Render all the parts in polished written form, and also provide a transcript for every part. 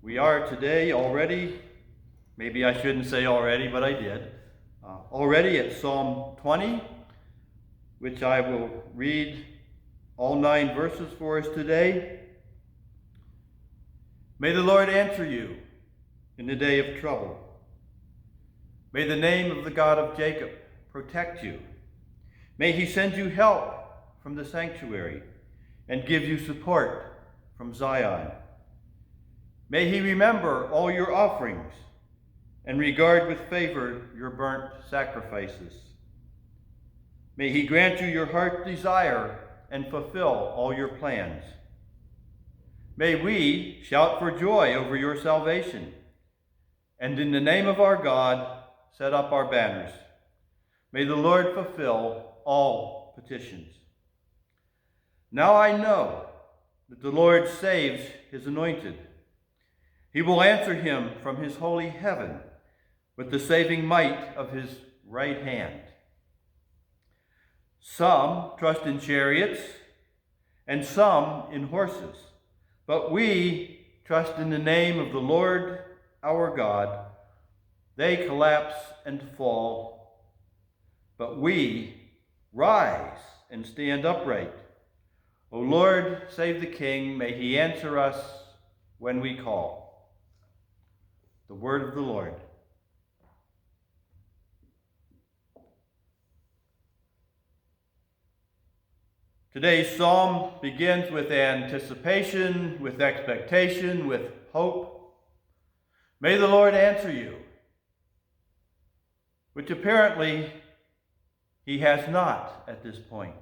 We are today already, maybe I shouldn't say already, but I did, already at Psalm 20, which I will read all 9 verses for us today. May the Lord answer you in the day of trouble. May the name of the God of Jacob protect you. May he send you help from the sanctuary and give you support from Zion. May he remember all your offerings and regard with favor your burnt sacrifices. May he grant you your heart's desire and fulfill all your plans. May we shout for joy over your salvation, and in the name of our God set up our banners. May the Lord fulfill all petitions. Now I know that the Lord saves his anointed. He will answer him from his holy heaven with the saving might of his right hand. Some trust in chariots and some in horses, but we trust in the name of the Lord our God. They collapse and fall, but we rise and stand upright. O Lord, save the King. May he answer us when we call. The word of the Lord. Today's psalm begins with anticipation, with expectation, with hope. May the Lord answer you, which apparently he has not at this point.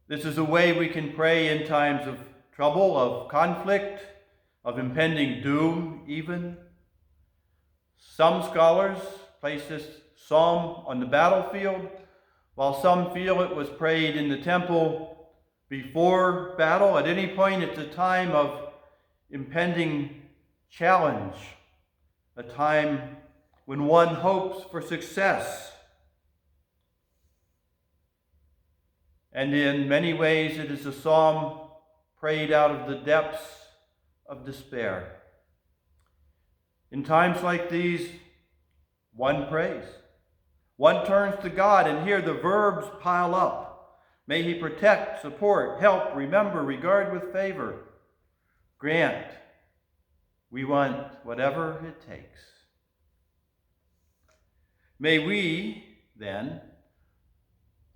This is a way we can pray in times of trouble, of conflict, of impending doom even. Some scholars place this psalm on the battlefield, while some feel it was prayed in the temple before battle. At any point, it's a time of impending challenge, a time when one hopes for success. And in many ways, it is a psalm prayed out of the depths of despair. In times like these, one prays. One turns to God, and here the verbs pile up. May he protect, support, help, remember, regard with favor, grant. We want whatever it takes. May we, then,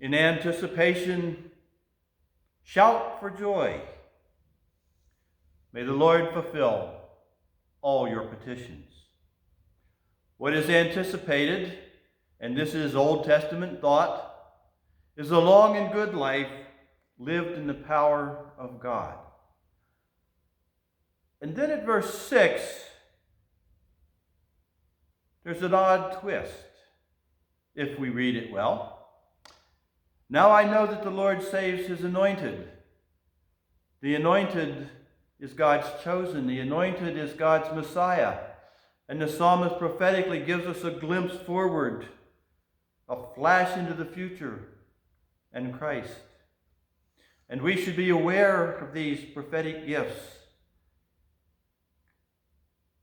in anticipation, shout for joy. May the Lord fulfill all your petitions. What is anticipated, and this is Old Testament thought, is a long and good life lived in the power of God. And then at verse 6, there's an odd twist, if we read it well. Now I know that the Lord saves his anointed. The anointed is God's chosen. The anointed is God's Messiah. And the psalmist prophetically gives us a glimpse forward, a flash into the future and Christ. And we should be aware of these prophetic gifts.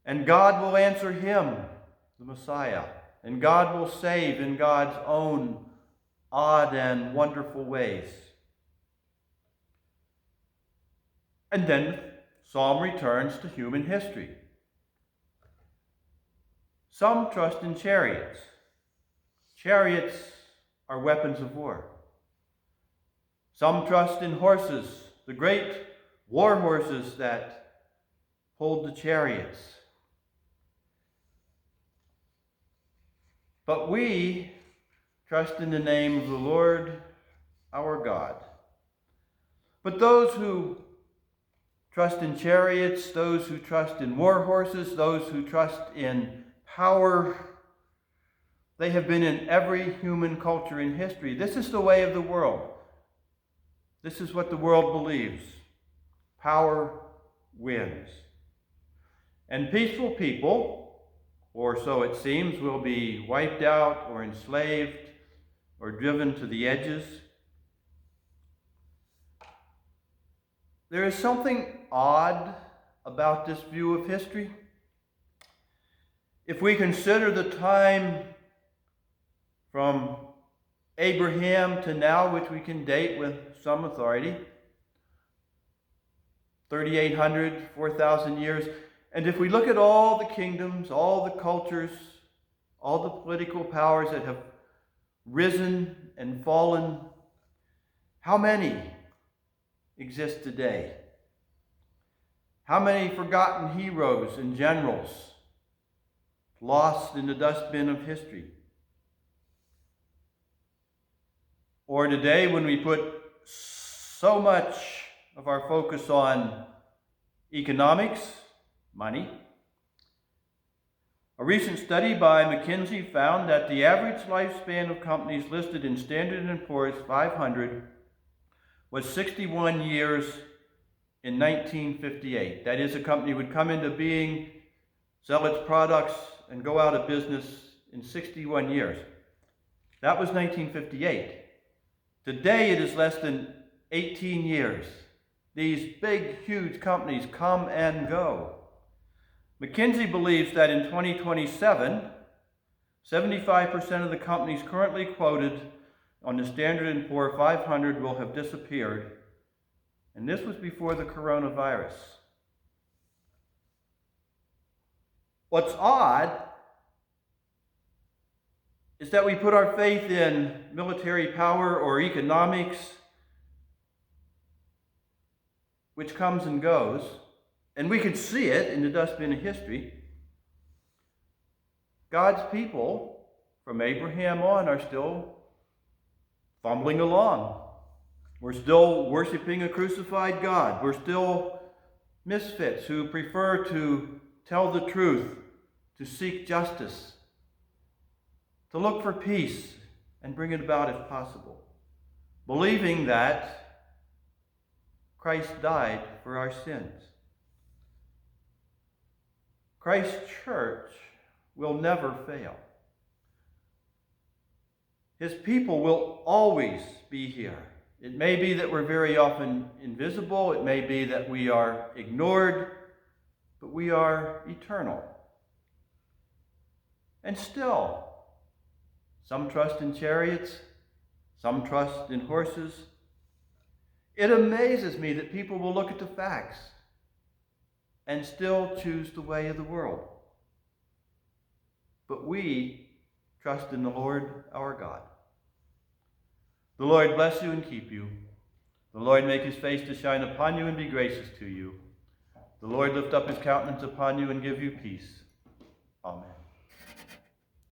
And God will answer him, the Messiah. And God will save in God's own odd and wonderful ways. And then Psalm returns to human history. Some trust in chariots. Chariots are weapons of war. Some trust in horses, the great war horses that pulled the chariots. But we trust in the name of the Lord our God. But those who trust in chariots, those who trust in war horses, those who trust in power, they have been in every human culture in history. This is the way of the world. This is what the world believes. Power wins. And peaceful people, or so it seems, will be wiped out or enslaved or driven to the edges. There is something odd about this view of history? If we consider the time from Abraham to now, which we can date with some authority, 3,800, 4,000 years, and if we look at all the kingdoms, all the cultures, all the political powers that have risen and fallen, how many exist today? How many forgotten heroes and generals lost in the dustbin of history? Or today, when we put so much of our focus on economics, money, a recent study by McKinsey found that the average lifespan of companies listed in Standard & Poor's 500 was 61 years in 1958. That is, a company would come into being, sell its products, and go out of business in 61 years. That was 1958. Today it is less than 18 years. These big, huge companies come and go. McKinsey believes that in 2027, 75% of the companies currently quoted on the Standard & Poor 500 will have disappeared. And this was before the coronavirus. What's odd is that we put our faith in military power or economics, which comes and goes, and we can see it in the dustbin of history. God's people, from Abraham on, are still fumbling along. We're still worshiping a crucified God. We're still misfits who prefer to tell the truth, to seek justice, to look for peace and bring it about if possible, believing that Christ died for our sins. Christ's church will never fail. His people will always be here. It may be that we're very often invisible. It may be that we are ignored, but we are eternal. And still, some trust in chariots, some trust in horses. It amazes me that people will look at the facts and still choose the way of the world. But we trust in the Lord our God. The Lord bless you and keep you. The Lord make his face to shine upon you and be gracious to you. The Lord lift up his countenance upon you and give you peace.